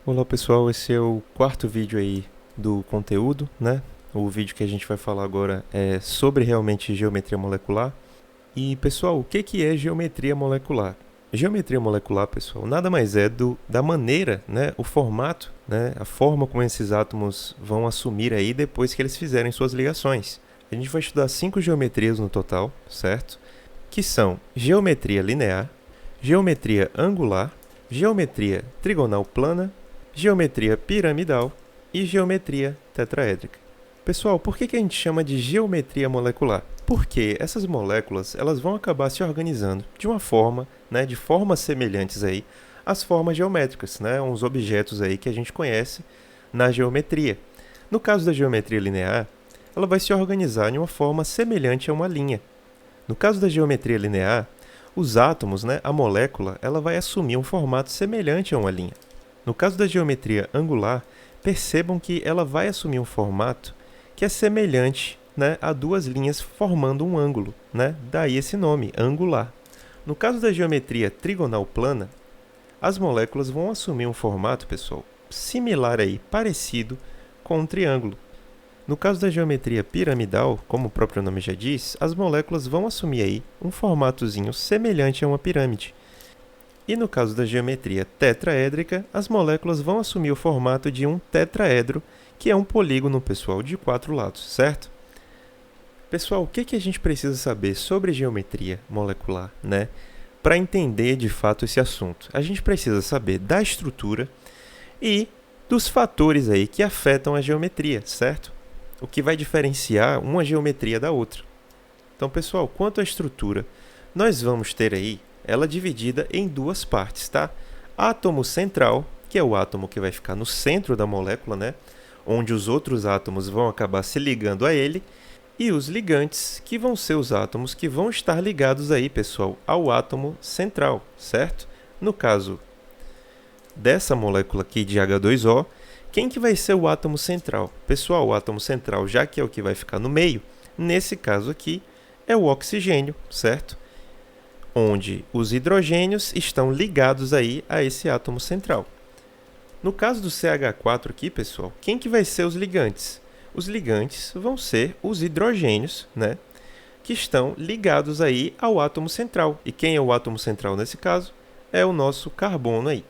Olá pessoal, esse é o quarto vídeo aí do conteúdo, né? O vídeo que a gente vai falar agora é sobre realmente geometria molecular. E pessoal, o que é geometria molecular? Geometria molecular, pessoal, nada mais é da maneira, né, o formato, né, a forma como esses átomos vão assumir aí depois que eles fizerem suas ligações. A gente vai estudar 5 geometrias no total, certo? Que são geometria linear, geometria angular, geometria trigonal plana, geometria piramidal e geometria tetraédrica. Pessoal, por que a gente chama de geometria molecular? Porque essas moléculas elas vão acabar se organizando de uma forma, né, de formas semelhantes aí às formas geométricas, né, uns objetos aí que a gente conhece na geometria. No caso da geometria linear, ela vai se organizar de uma forma semelhante a uma linha. No caso da geometria linear, os átomos, né, a molécula, ela vai assumir um formato semelhante a uma linha. No caso da geometria angular, percebam que ela vai assumir um formato que é semelhante, né, a duas linhas formando um ângulo, né? Daí esse nome, angular. No caso da geometria trigonal plana, as moléculas vão assumir um formato, pessoal, similar aí, parecido com um triângulo. No caso da geometria piramidal, como o próprio nome já diz, as moléculas vão assumir aí um formatozinho semelhante a uma pirâmide. E no caso da geometria tetraédrica, as moléculas vão assumir o formato de um tetraedro, que é um polígono, pessoal, de 4 lados, certo? Pessoal, o que a gente precisa saber sobre geometria molecular, né? Para entender de fato esse assunto, a gente precisa saber da estrutura e dos fatores aí que afetam a geometria, certo? O que vai diferenciar uma geometria da outra. Então, pessoal, quanto à estrutura, nós vamos ter aí ela dividida em duas partes, tá? Átomo central, que é o átomo que vai ficar no centro da molécula, né? Onde os outros átomos vão acabar se ligando a ele, e os ligantes, que vão ser os átomos que vão estar ligados aí, pessoal, ao átomo central, certo? No caso dessa molécula aqui de H2O, quem que vai ser o átomo central? Pessoal, o átomo central, já que é o que vai ficar no meio, nesse caso aqui, é o oxigênio, certo? Onde os hidrogênios estão ligados aí a esse átomo central. No caso do CH4 aqui, pessoal, quem que vai ser os ligantes? Os ligantes vão ser os hidrogênios, né, que estão ligados aí ao átomo central. E quem é o átomo central nesse caso? É o nosso carbono aí.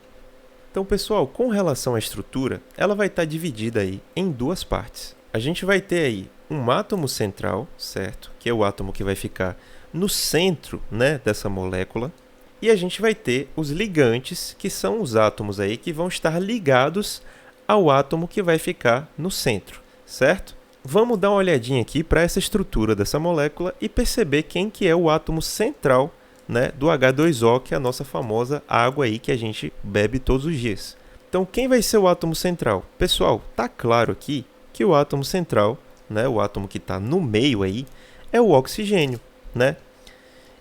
Então, pessoal, com relação à estrutura, ela vai estar dividida aí em duas partes. A gente vai ter aí um átomo central, certo? Que é o átomo que vai ficar no centro, né, dessa molécula. E a gente vai ter os ligantes, que são os átomos aí que vão estar ligados ao átomo que vai ficar no centro, certo? Vamos dar uma olhadinha aqui para essa estrutura dessa molécula e perceber quem que é o átomo central, né, do H2O, que é a nossa famosa água aí que a gente bebe todos os dias. Então, quem vai ser o átomo central? Pessoal, tá claro aqui que o átomo central, né, o átomo que está no meio aí, é o oxigênio, né?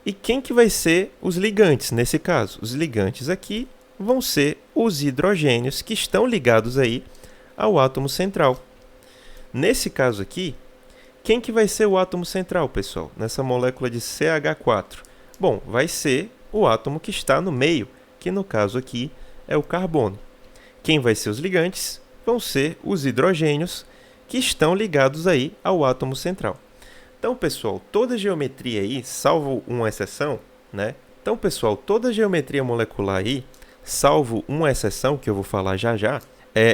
E quem que vai ser os ligantes nesse caso? Os ligantes aqui vão ser os hidrogênios que estão ligados aí ao átomo central. Nesse caso aqui, quem que vai ser o átomo central, pessoal? Nessa molécula de CH4? Bom, vai ser o átomo que está no meio, que no caso aqui é o carbono. Quem vai ser os ligantes? Vão ser os hidrogênios que estão ligados aí ao átomo central. Então, pessoal, toda geometria aí, salvo uma exceção, né? Então, pessoal, toda geometria molecular aí, salvo uma exceção que eu vou falar já já,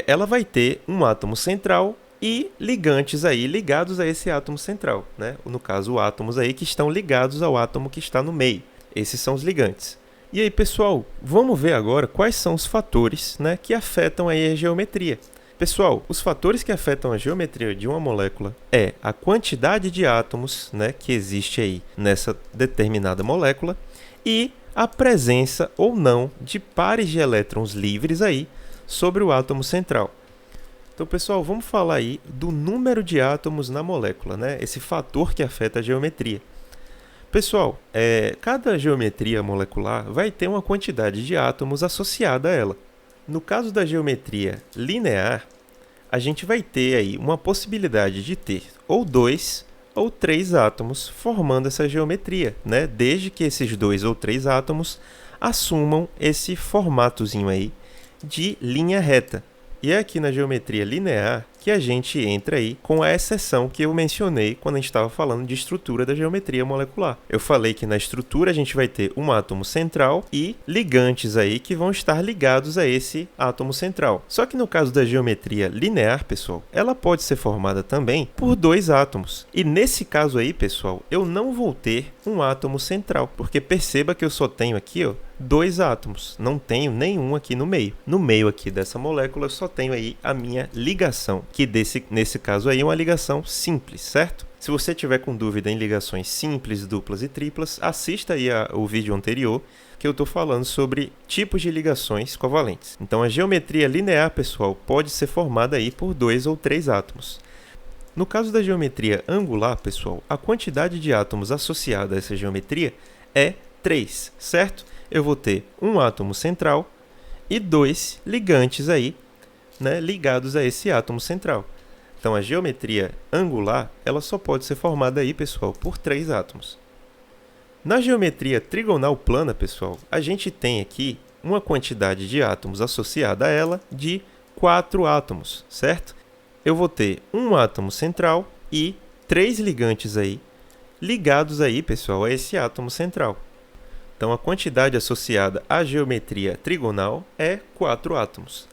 ela vai ter um átomo central e ligantes aí ligados a esse átomo central, né? No caso, átomos aí que estão ligados ao átomo que está no meio. Esses são os ligantes. E aí, pessoal, vamos ver agora quais são os fatores, né, que afetam aí a geometria. Pessoal, os fatores que afetam a geometria de uma molécula é a quantidade de átomos, né, que existe aí nessa determinada molécula e a presença ou não de pares de elétrons livres aí sobre o átomo central. Então, pessoal, vamos falar aí do número de átomos na molécula, né? Esse fator que afeta a geometria. Pessoal, cada geometria molecular vai ter uma quantidade de átomos associada a ela. No caso da geometria linear, a gente vai ter aí uma possibilidade de ter ou 2 ou 3 átomos formando essa geometria, né? Desde que esses 2 ou 3 átomos assumam esse formatozinho aí de linha reta. E é aqui na geometria linear que a gente entra aí com a exceção que eu mencionei quando a gente estava falando de estrutura da geometria molecular. Eu falei que na estrutura a gente vai ter um átomo central e ligantes aí que vão estar ligados a esse átomo central. Só que no caso da geometria linear, pessoal, ela pode ser formada também por dois átomos. E nesse caso aí, pessoal, eu não vou ter um átomo central, porque perceba que eu só tenho aqui, ó, dois átomos, não tenho nenhum aqui no meio. No meio aqui dessa molécula eu só tenho aí a minha ligação, que nesse caso aí é uma ligação simples, certo? Se você tiver com dúvida em ligações simples, duplas e triplas, assista aí o vídeo anterior que eu estou falando sobre tipos de ligações covalentes. Então a geometria linear, pessoal, pode ser formada aí por dois ou três átomos. No caso da geometria angular, pessoal, a quantidade de átomos associada a essa geometria é 3, certo? Eu vou ter um átomo central e dois ligantes aí, né, ligados a esse átomo central. Então, a geometria angular, ela só pode ser formada aí, pessoal, por três átomos. Na geometria trigonal plana, pessoal, a gente tem aqui uma quantidade de átomos associada a ela de 4 átomos, certo? Eu vou ter um átomo central e três ligantes aí, ligados aí, pessoal, a esse átomo central. Então, a quantidade associada à geometria trigonal é 4 átomos.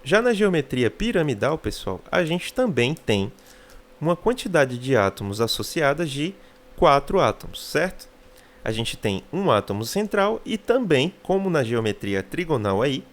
Já na geometria piramidal, pessoal, a gente também tem uma quantidade de átomos associadas de 4 átomos, certo? A gente tem um átomo central e também, como na geometria trigonal aí,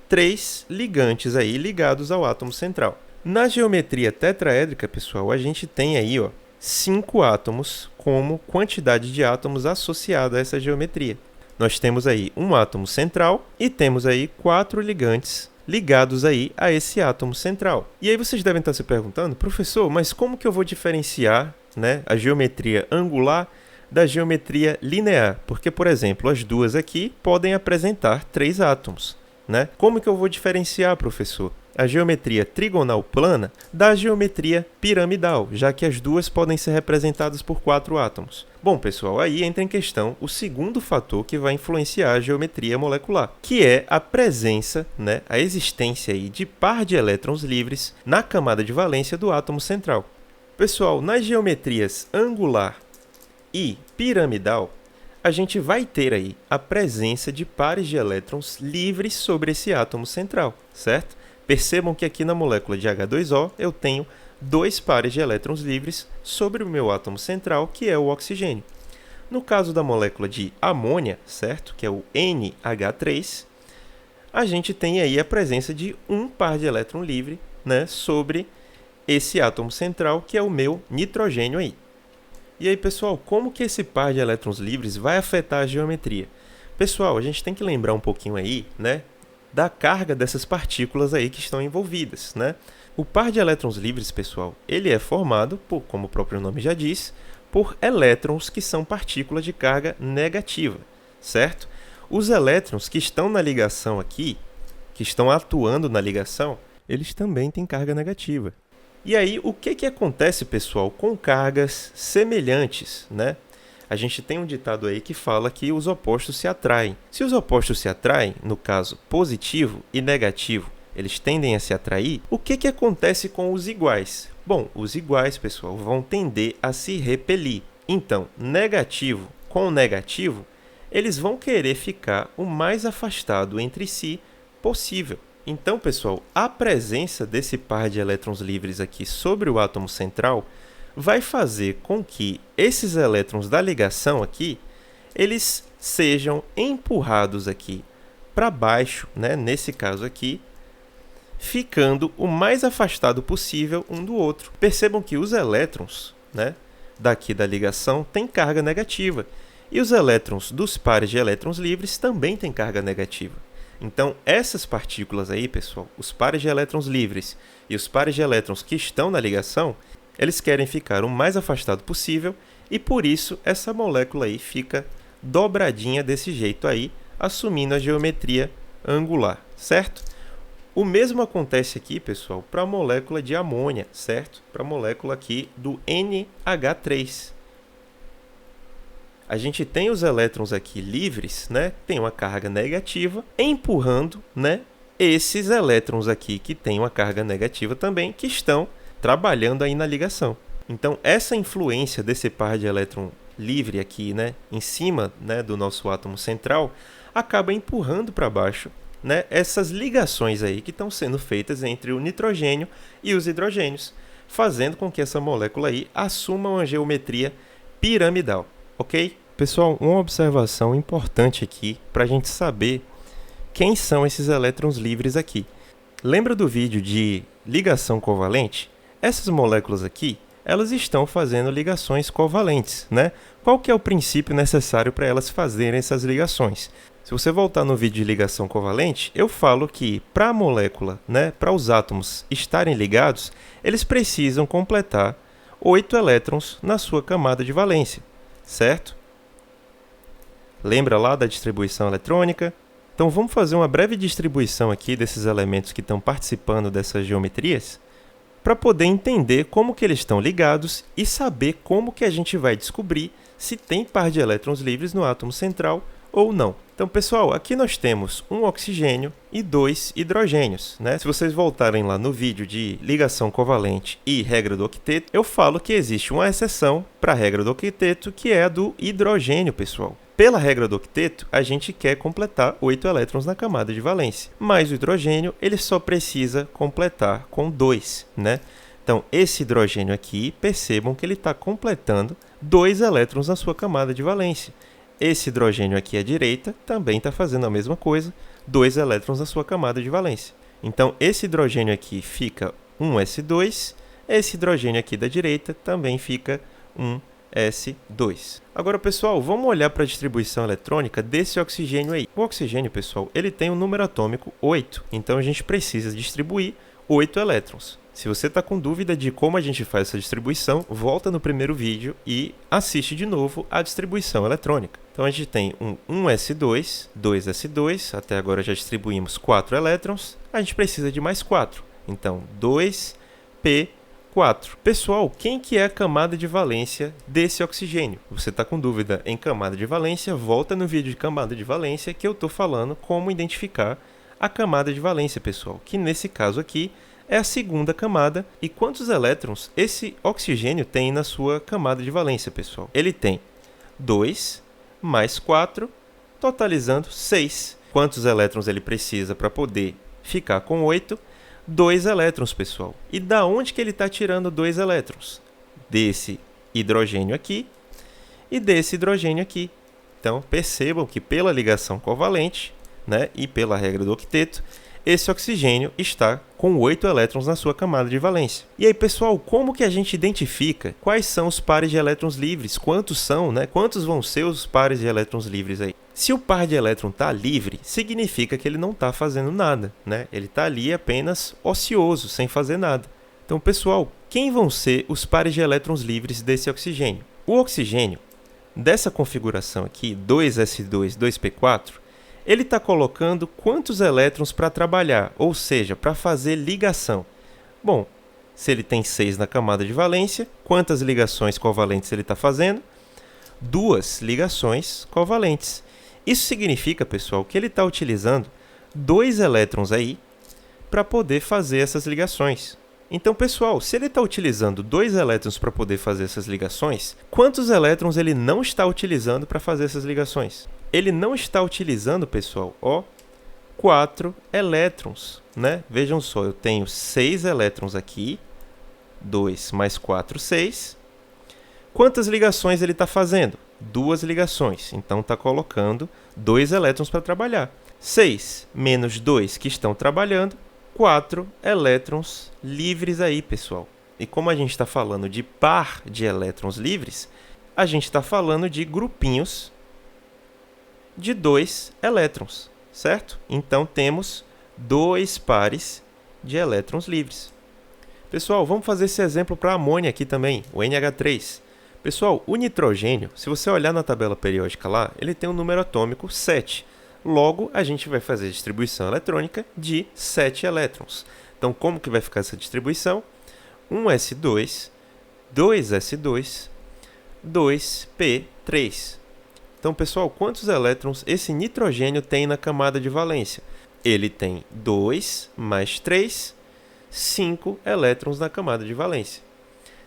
3 ligantes aí ligados ao átomo central. Na geometria tetraédrica, pessoal, a gente tem aí, ó, 5 átomos como quantidade de átomos associada a essa geometria. Nós temos aí um átomo central e temos aí 4 ligantes ligados aí a esse átomo central. E aí vocês devem estar se perguntando, professor, mas como que eu vou diferenciar, né, a geometria angular da geometria linear? Porque, por exemplo, as duas aqui podem apresentar 3 átomos, né? Como que eu vou diferenciar, professor, a geometria trigonal plana da geometria piramidal, já que as duas podem ser representadas por 4 átomos? Bom, pessoal, aí entra em questão o segundo fator que vai influenciar a geometria molecular, que é a presença, né, a existência aí de par de elétrons livres na camada de valência do átomo central. Pessoal, nas geometrias angular e piramidal, a gente vai ter aí a presença de pares de elétrons livres sobre esse átomo central, certo? Percebam que aqui na molécula de H2O eu tenho 2 pares de elétrons livres sobre o meu átomo central, que é o oxigênio. No caso da molécula de amônia, certo? Que é o NH3, a gente tem aí a presença de um par de elétron livre, né, sobre esse átomo central, que é o meu nitrogênio aí. E aí, pessoal, como que esse par de elétrons livres vai afetar a geometria? Pessoal, a gente tem que lembrar um pouquinho aí, né, da carga dessas partículas aí que estão envolvidas, né? O par de elétrons livres, pessoal, ele é formado por, como o próprio nome já diz, por elétrons que são partículas de carga negativa, certo? Os elétrons que estão na ligação aqui, que estão atuando na ligação, eles também têm carga negativa. E aí, o que acontece, pessoal, com cargas semelhantes, né? A gente tem um ditado aí que fala que os opostos se atraem. Se os opostos se atraem, no caso positivo e negativo, eles tendem a se atrair, o que acontece com os iguais? Bom, os iguais, pessoal, vão tender a se repelir. Então, negativo com negativo, eles vão querer ficar o mais afastado entre si possível. Então, pessoal, a presença desse par de elétrons livres aqui sobre o átomo central vai fazer com que esses elétrons da ligação aqui, eles sejam empurrados aqui para baixo, né? Nesse caso aqui, ficando o mais afastado possível um do outro. Percebam que os elétrons, né, daqui da ligação têm carga negativa e os elétrons dos pares de elétrons livres também têm carga negativa. Então, essas partículas aí, pessoal, os pares de elétrons livres e os pares de elétrons que estão na ligação, eles querem ficar o mais afastado possível e, por isso, essa molécula aí fica dobradinha desse jeito aí, assumindo a geometria angular, certo? O mesmo acontece aqui, pessoal, para a molécula de amônia, certo? Para a molécula aqui do NH3. A gente tem os elétrons aqui livres, né? Tem uma carga negativa, empurrando, né, esses elétrons aqui que têm uma carga negativa também, que estão trabalhando aí na ligação. Então, essa influência desse par de elétron livre aqui, né, em cima, né, do nosso átomo central, acaba empurrando para baixo, né, essas ligações aí que estão sendo feitas entre o nitrogênio e os hidrogênios, fazendo com que essa molécula aí assuma uma geometria piramidal, ok? Pessoal, uma observação importante aqui para a gente saber quem são esses elétrons livres aqui. Lembra do vídeo de ligação covalente? Essas moléculas aqui, elas estão fazendo ligações covalentes, né? Qual que é o princípio necessário para elas fazerem essas ligações? Se você voltar no vídeo de ligação covalente, eu falo que para a molécula, né, para os átomos estarem ligados, eles precisam completar 8 elétrons na sua camada de valência, certo? Lembra lá da distribuição eletrônica? Então vamos fazer uma breve distribuição aqui desses elementos que estão participando dessas geometrias, para poder entender como que eles estão ligados e saber como que a gente vai descobrir se tem par de elétrons livres no átomo central ou não. Então, pessoal, aqui nós temos um oxigênio e 2 hidrogênios, né? Se vocês voltarem lá no vídeo de ligação covalente e regra do octeto, eu falo que existe uma exceção para a regra do octeto, que é a do hidrogênio, pessoal. Pela regra do octeto, a gente quer completar 8 elétrons na camada de valência, mas o hidrogênio ele só precisa completar com 2, né? Então, esse hidrogênio aqui, percebam que ele está completando 2 elétrons na sua camada de valência. Esse hidrogênio aqui à direita também está fazendo a mesma coisa, 2 elétrons na sua camada de valência. Então, esse hidrogênio aqui fica 1s2, esse hidrogênio aqui da direita também fica 1s2. Agora, pessoal, vamos olhar para a distribuição eletrônica desse oxigênio aí. O oxigênio, pessoal, ele tem um número atômico 8, então a gente precisa distribuir 8 elétrons. Se você está com dúvida de como a gente faz essa distribuição, volta no primeiro vídeo e assiste de novo a distribuição eletrônica. Então a gente tem um 1s2, 2s2, até agora já distribuímos 4 elétrons, a gente precisa de mais 4. Então 2p4. Pessoal, quem que é a camada de valência desse oxigênio? Você está com dúvida em camada de valência? Volta no vídeo de camada de valência que eu estou falando como identificar a camada de valência, pessoal, que nesse caso aqui é a segunda camada. E quantos elétrons esse oxigênio tem na sua camada de valência, pessoal? Ele tem 2 mais 4, totalizando 6. Quantos elétrons ele precisa para poder ficar com 8? 2 elétrons, pessoal. E da onde que ele está tirando 2 elétrons? Desse hidrogênio aqui e desse hidrogênio aqui. Então, percebam que pela ligação covalente, né, e pela regra do octeto, esse oxigênio está com 8 elétrons na sua camada de valência. E aí, pessoal, como que a gente identifica quais são os pares de elétrons livres? Quantos são, né? Quantos vão ser os pares de elétrons livres aí? Se o par de elétron está livre, significa que ele não está fazendo nada, né? Ele está ali apenas ocioso, sem fazer nada. Então, pessoal, quem vão ser os pares de elétrons livres desse oxigênio? O oxigênio, dessa configuração aqui, 2s2, 2p4, ele está colocando quantos elétrons para trabalhar, ou seja, para fazer ligação. Bom, se ele tem 6 na camada de valência, quantas ligações covalentes ele está fazendo? 2 ligações covalentes. Isso significa, pessoal, que ele está utilizando 2 elétrons aí para poder fazer essas ligações. Então, pessoal, se ele está utilizando 2 elétrons para poder fazer essas ligações, quantos elétrons ele não está utilizando para fazer essas ligações? Ele não está utilizando, pessoal, 4 elétrons, né? Vejam só, eu tenho 6 elétrons aqui, 2 mais 4, 6. Quantas ligações ele está fazendo? 2 ligações, então está colocando 2 elétrons para trabalhar. 6 menos 2 que estão trabalhando, 4 elétrons livres aí, pessoal. E como a gente está falando de par de elétrons livres, a gente está falando de grupinhos de 2 elétrons, certo? Então, temos 2 pares de elétrons livres. Pessoal, vamos fazer esse exemplo para a amônia aqui também, o NH3. Pessoal, o nitrogênio, se você olhar na tabela periódica lá, ele tem um número atômico 7. Logo, a gente vai fazer a distribuição eletrônica de 7 elétrons. Então, como que vai ficar essa distribuição? 1s2, 2s2, 2p3. Então, pessoal, quantos elétrons esse nitrogênio tem na camada de valência? ele tem 2 mais 3, 5 elétrons na camada de valência.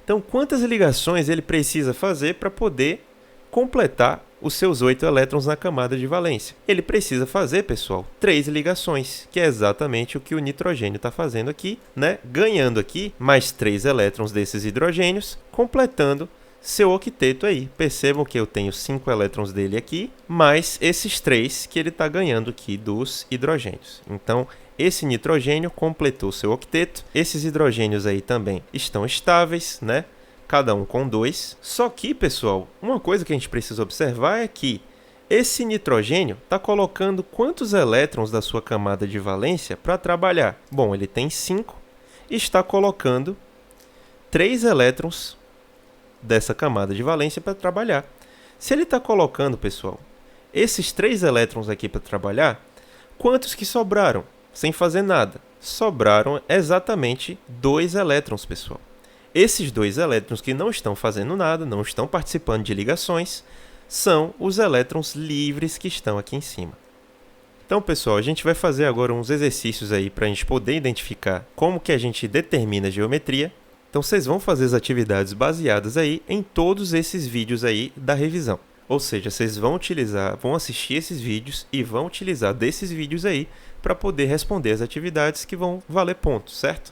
Então, quantas ligações ele precisa fazer para poder completar os seus 8 elétrons na camada de valência? Ele precisa fazer, pessoal, 3 ligações, que é exatamente o que o nitrogênio está fazendo aqui, né? Ganhando aqui mais 3 elétrons desses hidrogênios, completando seu octeto aí. Percebam que eu tenho 5 elétrons dele aqui, mais esses 3 que ele está ganhando aqui dos hidrogênios. Então, esse nitrogênio completou seu octeto. Esses hidrogênios aí também estão estáveis, né? Cada um com 2. Só que, pessoal, uma coisa que a gente precisa observar é que esse nitrogênio está colocando quantos elétrons da sua camada de valência para trabalhar? Bom, ele tem 5 e está colocando 3 elétrons dessa camada de valência para trabalhar. Se ele está colocando, pessoal, esses 3 elétrons aqui para trabalhar, quantos que sobraram? Sem fazer nada. Sobraram exatamente 2 elétrons, pessoal. Esses 2 elétrons que não estão fazendo nada, não estão participando de ligações, são os elétrons livres que estão aqui em cima. Então, pessoal, a gente vai fazer agora uns exercícios aí para a gente poder identificar como que a gente determina a geometria. Então, vocês vão fazer as atividades baseadas aí em todos esses vídeos aí da revisão. Ou seja, vocês vão assistir esses vídeos e vão utilizar desses vídeos aí para poder responder as atividades que vão valer pontos, certo?